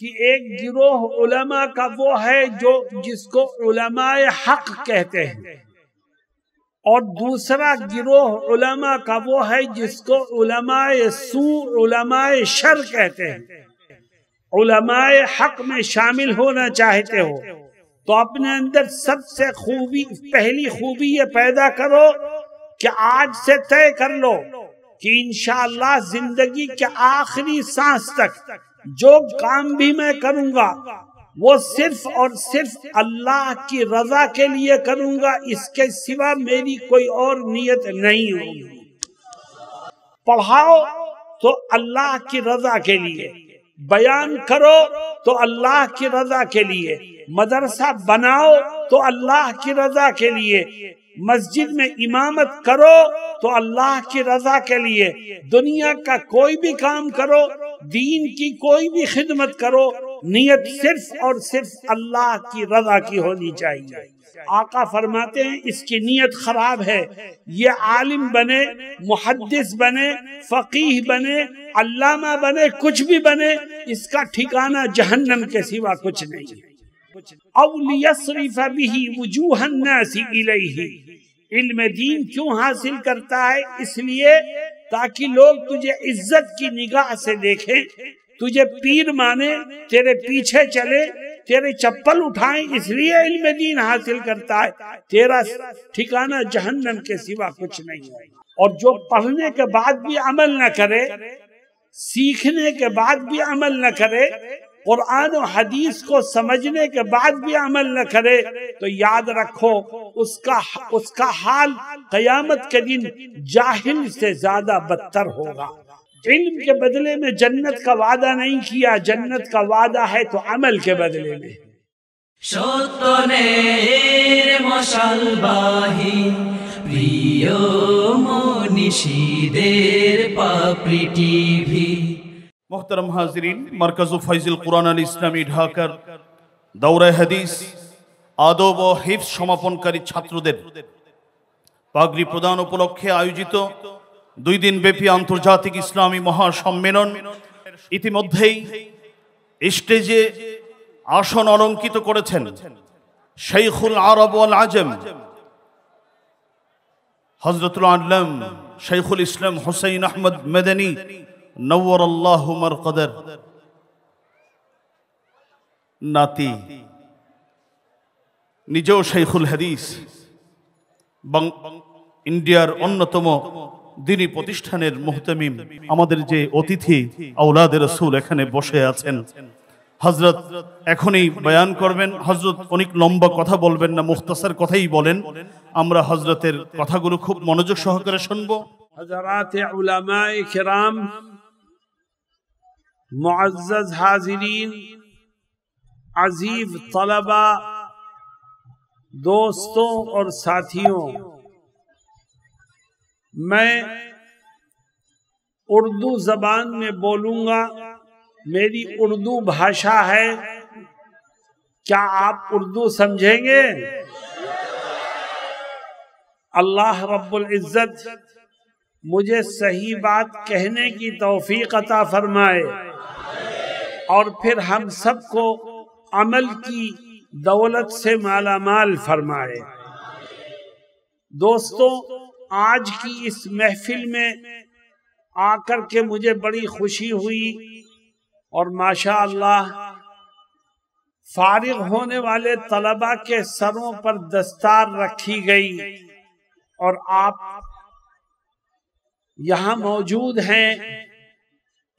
کہ ایک گروہ علماء کا وہ ہے جس کو علماء حق کہتے ہیں، اور دوسرا گروہ علماء کا وہ ہے جس کو علماء سوء، علماء شر کہتے ہیں۔ علماء حق میں شامل ہونا چاہتے ہو تو اپنے اندر سب سے پہلی خوبی یہ پیدا کرو کہ آج سے طے کر لو کہ انشاءاللہ زندگی کے آخری سانس تک جو کام بھی میں کروں گا وہ صرف اور صرف اللہ کی رضا کے لیے کروں گا، اس کے سوا میری کوئی اور نیت نہیں ہوگی۔ پڑھاؤ تو اللہ کی رضا کے لیے، بیان کرو تو اللہ کی رضا کے لیے، مدرسہ بناؤ تو اللہ کی رضا کے لیے، مسجد میں امامت کرو تو اللہ کی رضا کے لیے، دنیا کا کوئی بھی کام کرو، دین کی کوئی بھی خدمت کرو، نیت صرف اور صرف اللہ کی رضا کی ہونی چاہیے۔ آقا فرماتے ہیں اس کی نیت خراب ہے، یہ عالم بنے، محدث بنے، فقیہ بنے، علامہ بنے، کچھ بھی بنے، اس کا ٹھکانہ جہنم کے سوا کچھ نہیں ہے۔ او لیصرف بہ وجوہ الناس الیہ، علم دین کیوں حاصل کرتا ہے؟ اس لیے تاکہ لوگ تجھے عزت کی نگاہ سے دیکھیں، تجھے پیر مانے، تیرے پیچھے چلے، تیرے چپل اٹھائیں، اس لیے علم دین حاصل کرتا ہے۔ تیرا ٹھکانہ جہنم کے سوا کچھ نہیں ہے۔ اور جو پڑھنے کے بعد بھی عمل نہ کرے، سیکھنے کے بعد بھی عمل نہ کرے، قرآن و حدیث کو سمجھنے کے بعد بھی عمل نہ کرے، تو یاد رکھو اس کا حال قیامت کے دن جاہل سے زیادہ بدتر ہوگا۔ علم کے بدلے میں جنت کا وعدہ نہیں کیا، جنت کا وعدہ ہے تو عمل کے بدلے میں۔ সত্যনের মশালবাহী প্রিয় মনীষীদের পাপড়ি টিভি। محترم حاضرین، مرکز فیض القرآن الاسلامی ঢাকার দৌরা হাদিস আদব ও হিফজ সমাপনকারী ছাত্রদের পাগড়ি প্রদান উপলক্ষে আয়োজিত 2 দিন ব্যাপী আন্তর্জাতিক ইসলামী মহাসম্মেলন ইতিমধ্যেই স্টেজে আসন অলঙ্কিত করেছেন শাইখুল আরব ওয়াল আজম হযরতুল আল্লাম শাইখুল ইসলাম হুসাইন আহমদ মাদানী নওয়ার আল্লাহু মারকাদার নাতি, নিজেও শাইখুল হাদিস, ইন্ডিয়ার অন্যতম দিনী প্রতিষ্ঠানের মুহতামিম, আমাদের যে অতিথি আওলাদে রাসূল এখানে বসে আছেন, হযরত এখনই বয়ান করবেন। হযরত অনেক লম্বা কথা বলবেন না, মুখতাসার কথাই বলেন। আমরা হযরতের কথাগুলো খুব মনোযোগ সহকারে শুনবো। حضرات علماء کرام، معزز حاضرین، عزیز طلبہ، دوستوں اور ساتھیوں، میں اردو زبان میں بولوں گا۔ میری اردو بھاشا ہے، کیا آپ اردو سمجھیں گے؟ اللہ رب العزت مجھے صحیح بات کہنے کی توفیق عطا فرمائے، اور پھر ہم سب کو عمل کی دولت سے مالا مال فرمائے۔ دوستو، آج کی اس محفل میں آ کر کے مجھے بڑی خوشی ہوئی، اور ماشاءاللہ فارغ ہونے والے طلباء کے سروں پر دستار رکھی گئی، اور آپ یہاں موجود ہیں،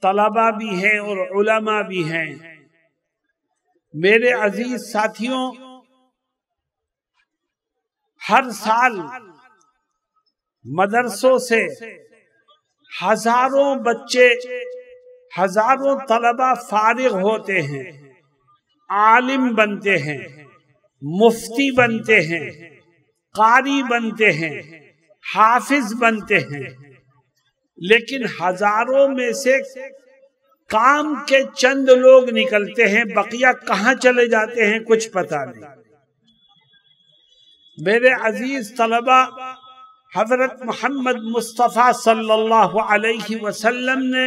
طلباء بھی ہیں اور علماء بھی ہیں۔ میرے عزیز ساتھیوں، ہر سال مدرسوں سے ہزاروں بچے، ہزاروں طلباء فارغ ہوتے ہیں، عالم بنتے ہیں، مفتی بنتے ہیں، قاری بنتے ہیں، حافظ بنتے ہیں، لیکن ہزاروں میں سے کام کے چند لوگ نکلتے ہیں، بقیہ کہاں چلے جاتے ہیں کچھ پتہ نہیں۔ میرے عزیز طلباء، حضرت محمد مصطفیٰ صلی اللہ علیہ وسلم نے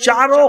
4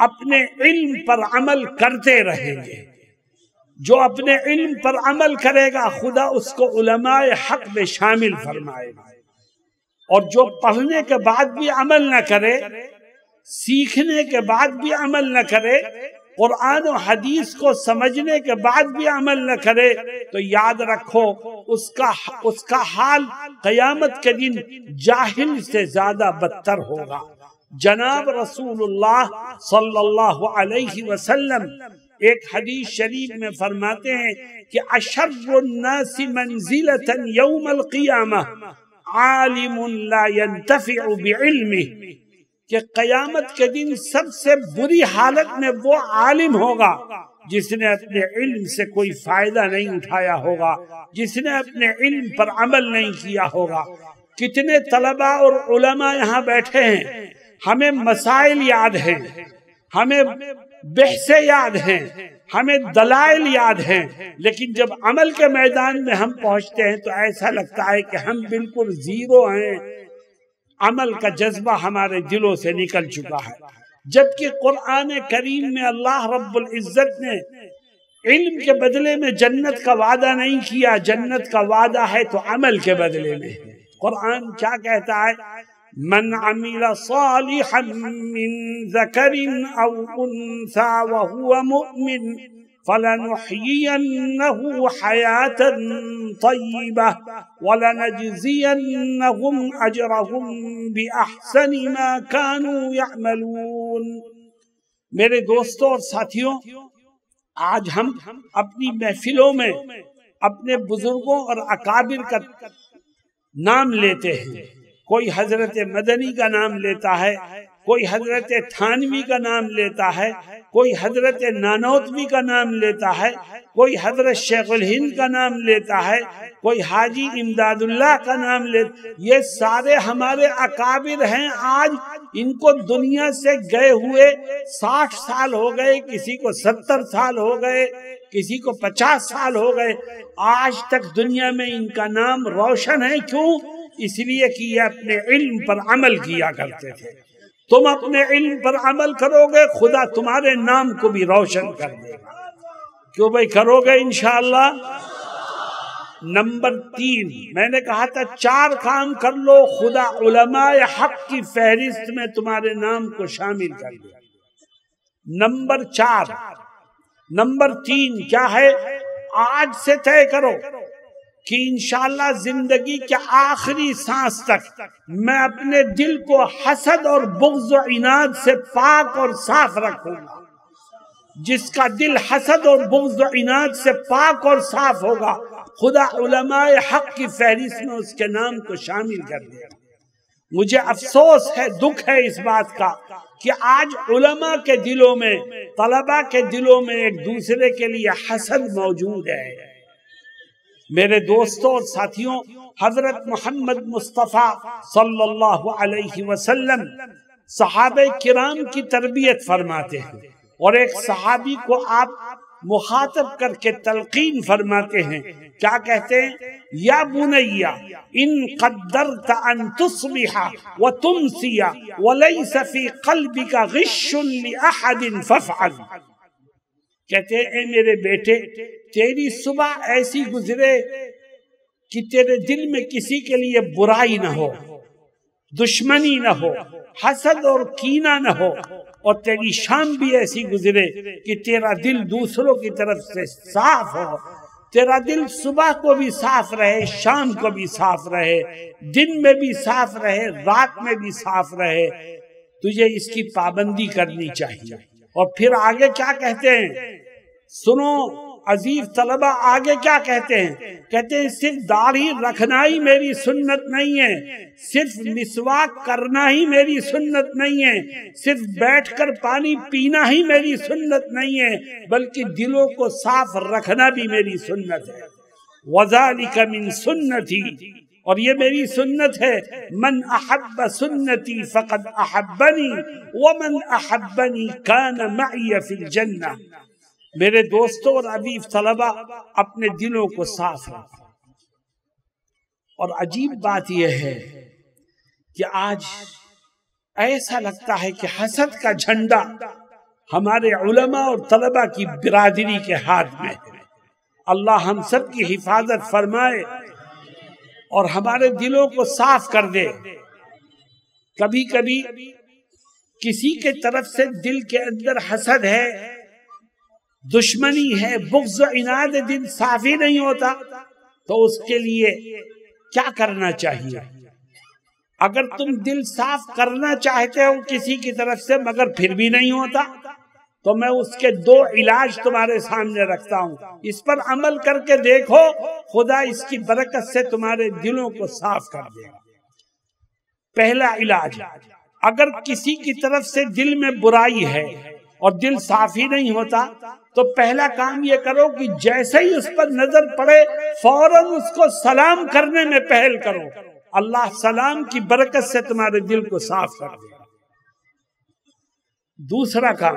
اپنے علم پر عمل کرتے رہیں گے. جو اپنے علم پر عمل کرے گا خدا اس کو علماء حق میں شامل فرمائے گا. اور جو پڑھنے کے بعد بھی عمل نہ کرے، سیکھنے کے بعد بھی عمل نہ کرے، قرآن و حدیث کو سمجھنے کے بعد بھی عمل نہ کرے، تو یاد رکھو اس کا حال قیامت کے دن جاہل سے زیادہ بدتر ہوگا. جناب رسول اللہ صلی اللہ علیہ وسلم ایک حدیث شریف میں فرماتے ہیں کہ اشر الناس منزلۃ یوم القیامہ عالم لا ينتفع بعلمه، کہ قیامت کے دن سب سے بری حالت میں وہ عالم ہوگا جس نے اپنے علم سے کوئی فائدہ نہیں اٹھایا ہوگا، جس نے اپنے علم پر عمل نہیں کیا ہوگا. کتنے طلباء اور علماء یہاں بیٹھے ہیں، ہمیں مسائل یاد ہیں، ہمیں بحثیں یاد ہیں، ہمیں دلائل یاد ہیں، لیکن جب عمل کے میدان میں ہم پہنچتے ہیں تو ایسا لگتا ہے کہ ہم بالکل زیرو ہیں، عمل کا جذبہ ہمارے دلوں سے نکل چکا ہے. جبکہ قرآن کریم میں اللہ رب العزت نے علم کے بدلے میں جنت کا وعدہ نہیں کیا، جنت کا وعدہ ہے تو عمل کے بدلے میں. قرآن کیا کہتا ہے؟ من عمل صالحا من ذکر او انثى وهو مؤمن فلنحيينه حياة طيبة ولنجزينهم أجرهم بأحسن ما كانوا يعملون. میرے دوستوں اور ساتھیوں، آج ہم اپنی محفلوں میں اپنے بزرگوں اور اکابر کا نام لیتے ہیں. کوئی حضرت مدنی کا نام لیتا ہے، کوئی حضرت تھانوی کا نام لیتا ہے، کوئی حضرت نانوتوی کا نام لیتا ہے، کوئی حضرت شیخ الہند کا نام لیتا ہے، کوئی حاجی امداد اللہ کا نام لیتا. یہ سارے ہمارے اکابر ہیں. آج ان کو دنیا سے گئے ہوئے 60 سال ہو گئے، کسی کو 70 سال ہو گئے، کسی کو 50 سال ہو گئے. آج تک دنیا میں ان کا نام روشن ہے. کیوں؟ اس لیے کہ یہ اپنے علم پر عمل کیا کرتے تھے. تم اپنے علم پر عمل کرو گے، خدا تمہارے نام کو بھی روشن کر دے گا. کیوں بھائی کرو گے انشاءاللہ؟ نمبر 3 میں نے کہا تھا 4 کام کر لو، خدا علماء حق کی فہرست میں تمہارے نام کو شامل کر دے. نمبر 4 نمبر 3 کیا ہے؟ آج سے طے کرو کہ انشاءاللہ زندگی کے آخری سانس تک میں اپنے دل کو حسد اور بغض و عناد سے پاک اور صاف رکھوں گا. جس کا دل حسد اور بغض و عناد سے پاک اور صاف ہوگا، خدا علماء حق کی فہرست میں اس کے نام کو شامل کر دے گا. مجھے افسوس ہے، دکھ ہے اس بات کا کہ آج علماء کے دلوں میں، طلباء کے دلوں میں ایک دوسرے کے لیے حسد موجود ہے. میرے دوستوں اور ساتھیوں، حضرت محمد مصطفیٰ صلی اللہ علیہ وسلم صحابہ کرام کی تربیت فرماتے ہیں، اور ایک صحابی کو آپ مخاطب کر کے تلقین فرماتے ہیں. کیا کہتے ہیں؟ یا بنیا ان قدرت ان تصبح وتمسی وليس في قلبك غش لاحد فافعل. کہتے ہیں اے میرے بیٹے، تیری صبح ایسی گزرے کہ تیرے دل میں کسی کے لیے برائی نہ ہو، دشمنی نہ ہو، حسد اور کینہ نہ ہو، اور تیری شام بھی ایسی گزرے کہ تیرا دل دوسروں کی طرف سے صاف ہو. تیرا دل صبح کو بھی صاف رہے، شام کو بھی صاف رہے، دن میں بھی صاف رہے، رات میں بھی صاف رہے. تجھے اس کی پابندی کرنی چاہیے. اور پھر آگے کیا کہتے ہیں؟ سنو عزیز طلبہ، آگے کیا کہتے ہیں؟ کہتے ہیں صرف داڑھی رکھنا ہی میری سنت نہیں ہے، صرف مسواک کرنا ہی میری سنت نہیں ہے، صرف بیٹھ کر پانی پینا ہی میری سنت نہیں ہے، بلکہ دلوں کو صاف رکھنا بھی میری سنت ہے. وَذَلِكَ مِن سُنَّتِي، اور یہ میری سنت ہے. من احب سنتی فقد احبنی ومن احبنی کان معی فی الجنہ. میرے دوستوں اور عزیز طلبہ، اپنے دلوں کو صاف رکھو. اور عجیب بات یہ ہے کہ آج ایسا لگتا ہے کہ حسد کا جھنڈا ہمارے علماء اور طلباء کی برادری کے ہاتھ میں ہے۔ اللہ ہم سب کی حفاظت فرمائے اور ہمارے دلوں کو صاف کر دے۔ کبھی کبھی کسی کے طرف سے دل کے اندر حسد ہے، دشمنی ہے، بغض و عناد، دل صاف ہی نہیں ہوتا، تو اس کے لیے کیا کرنا چاہیے؟ اگر تم دل صاف کرنا چاہتے ہو کسی کی طرف سے مگر پھر بھی نہیں ہوتا، تو میں اس کے 2 علاج تمہارے سامنے رکھتا ہوں، اس پر عمل کر کے دیکھو، خدا اس کی برکت سے تمہارے دلوں کو صاف کر دے گا۔ پہلا علاج، اگر کسی کی طرف سے دل میں برائی ہے اور دل صاف ہی نہیں ہوتا، تو پہلا کام یہ کرو کہ جیسے ہی اس پر نظر پڑے فوراً اس کو سلام کرنے میں پہل کرو، اللہ سلام کی برکت سے تمہارے دل کو صاف کر دے گا۔ دوسرا کام،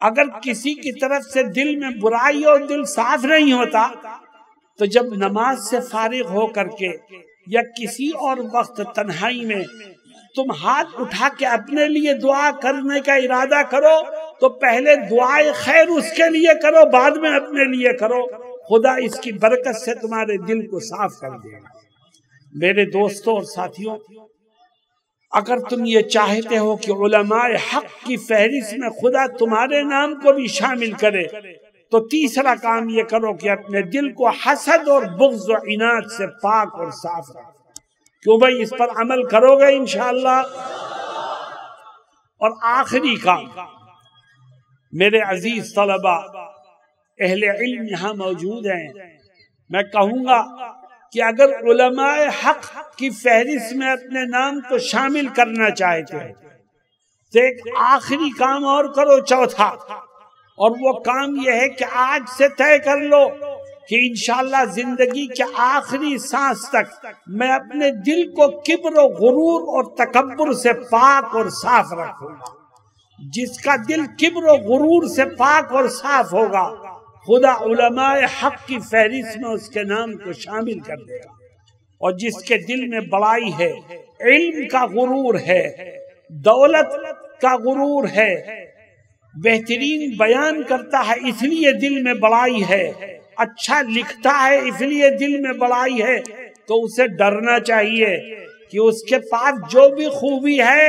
اگر کسی کی طرف سے دل میں برائی اور دل صاف نہیں ہوتا، تو جب نماز سے فارغ ہو کر کے یا کسی اور وقت تنہائی میں تم ہاتھ اٹھا کے اپنے لیے دعا کرنے کا ارادہ کرو، تو پہلے دعائے خیر اس کے لیے کرو، بعد میں اپنے لیے کرو، خدا اس کی برکت سے تمہارے دل کو صاف کر دے گا۔ میرے دوستوں اور ساتھیوں، اگر تم یہ چاہتے ہو کہ علماء حق کی فہرست میں خدا تمہارے نام کو بھی شامل کرے، تو تیسرا کام یہ کرو کہ اپنے دل کو حسد اور بغض و عناد سے پاک اور صاف رکھو۔ کیوں بھائی؟ اس پر عمل کرو گے انشاءاللہ۔ اور آخری کام، میرے عزیز طلباء، اہل علم یہاں موجود ہیں، میں کہوں گا کہ اگر علماء حق کی فہرست میں اپنے نام کو شامل کرنا چاہتے ہیں تو ایک آخری کام اور کرو، چوتھا، اور وہ کام یہ ہے کہ آج سے طے کر لو کہ انشاءاللہ زندگی کے آخری سانس تک میں اپنے دل کو کبر و غرور اور تکبر سے پاک اور صاف رکھوں گا۔ جس کا دل کبر و غرور سے پاک اور صاف ہوگا، خدا علماء حق کی فہرست میں اس کے نام کو شامل کر دے گا۔ اور جس کے دل میں بڑائی ہے، علم کا غرور ہے، دولت کا غرور ہے، بہترین بیان کرتا ہے اس لیے دل میں بڑائی ہے، اچھا لکھتا ہے اس لیے دل میں بڑائی ہے، تو اسے ڈرنا چاہیے کہ اس کے پاس جو بھی خوبی ہے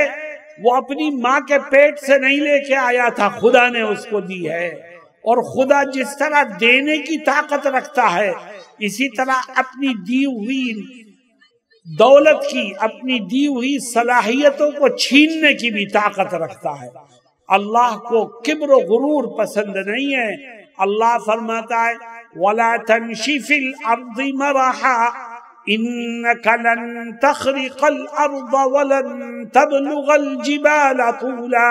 وہ اپنی ماں کے پیٹ سے نہیں لے کے آیا تھا، خدا نے اس کو دی ہے۔ اور خدا جس طرح دینے کی طاقت رکھتا ہے، اسی طرح اپنی دی ہوئی دولت کی، اپنی دی ہوئی صلاحیتوں کو چھیننے کی بھی طاقت رکھتا ہے۔ اللہ کو کبر و غرور پسند نہیں ہے۔ اللہ فرماتا ہے وَلَا تَمْشِ فِي الْأَرْضِ مَرَحًا إِنَّكَ لَن تَخْرِقَ الْأَرْضَ وَلَن تَبْلُغَ الْجِبَالَ طُولًا،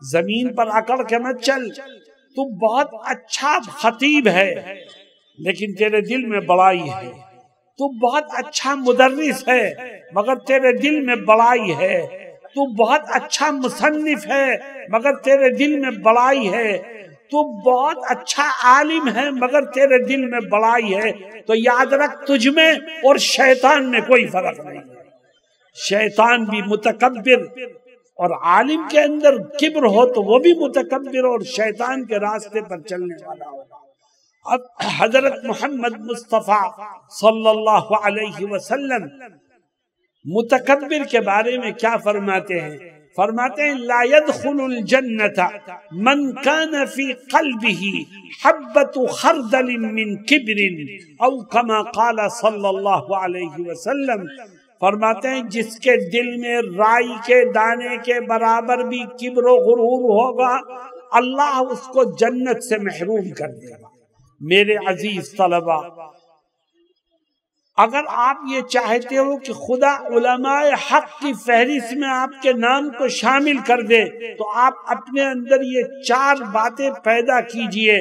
زمین پر اکڑ کے مت چل، تو بہت اچھا خطیب ہے لیکن تیرے دل میں بڑائی ہے، تو بہت اچھا مدرس ہے مگر تیرے دل میں بڑائی ہے، تو بہت اچھا مصنف ہے مگر تیرے دل میں بڑائی ہے، تو بہت اچھا عالم ہے مگر تیرے دل میں بڑائی ہے، تو یاد رکھ تجھ میں اور شیطان میں کوئی فرق نہیں ہے۔ شیطان بھی متکبر، اور عالم کے اندر کبر ہو تو وہ بھی متکبر اور شیطان کے راستے پر چلنے والا ہوگا۔ اب حضرت محمد مصطفیٰ صلی اللہ علیہ وسلم متکبر کے بارے میں کیا فرماتے ہیں؟ فرماتے ہیں لا يدخل الجنت من كان في قلبه حبة خردل من كبر او كما قال صلی اللہ علیہ وسلم۔ فرماتے ہیں جس کے دل میں رائی کے دانے کے برابر بھی کبر و غرور ہوگا، اللہ اس کو جنت سے محروم کر دے گا۔ میرے عزیز طلباء، اگر آپ یہ چاہتے ہو کہ خدا علماء حق کی فہرست میں آپ کے نام کو شامل کر دے، تو آپ اپنے اندر یہ 4 باتیں پیدا کیجئے۔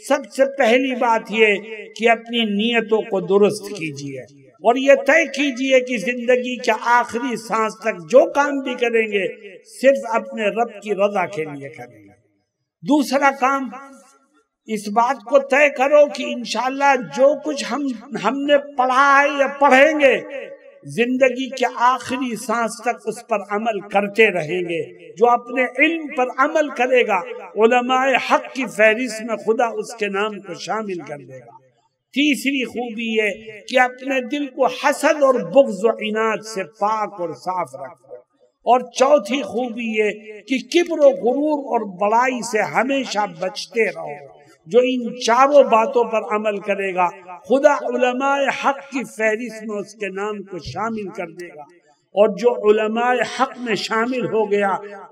سب سے پہلی بات یہ کہ اپنی نیتوں کو درست کیجئے، اور یہ طے کیجئے کہ زندگی کے آخری سانس تک جو کام بھی کریں گے صرف اپنے رب کی رضا کے لیے کریں گے۔ دوسرا کام، اس بات کو طے کرو کہ انشاءاللہ جو کچھ ہم نے پڑھا ہے یا پڑھیں گے زندگی کے آخری سانس تک اس پر عمل کرتے رہیں گے. جو اپنے علم پر عمل کرے گا علماء حق کی فہرست میں خدا اس کے نام کو شامل کر دے گا. تیسری خوبی یہ کہ اپنے دل کو حسد اور بغض و عناد سے پاک اور صاف رکھو. اور چوتھی خوبی یہ کہ کبر و غرور اور بڑائی سے ہمیشہ بچتے رہو. جو ان چاروں باتوں پر عمل کرے گا خدا علماء حق کی فہرست میں اس کے نام کو شامل کر دے گا. اور جو علماء حق میں شامل ہو گیا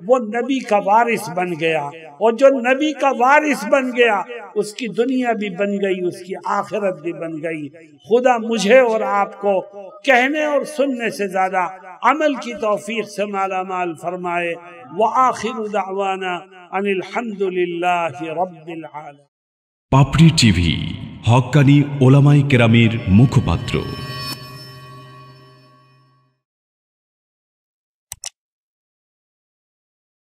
وہ نبی کا وارث بن گیا. اور جو نبی کا وارث بن گیا اس کی دنیا بھی بن گئی, اس کی آخرت بھی بن گئی. خدا مجھے اور آپ کو کہنے اور سننے سے زیادہ عمل کی توفیق سے مالا مال فرمائے. وآخر دعوانا ان الحمد للہ رب العالمین. পাপড়ি টিভি হক্কানি ওলামায়ে কেরামের মুখপাত্র।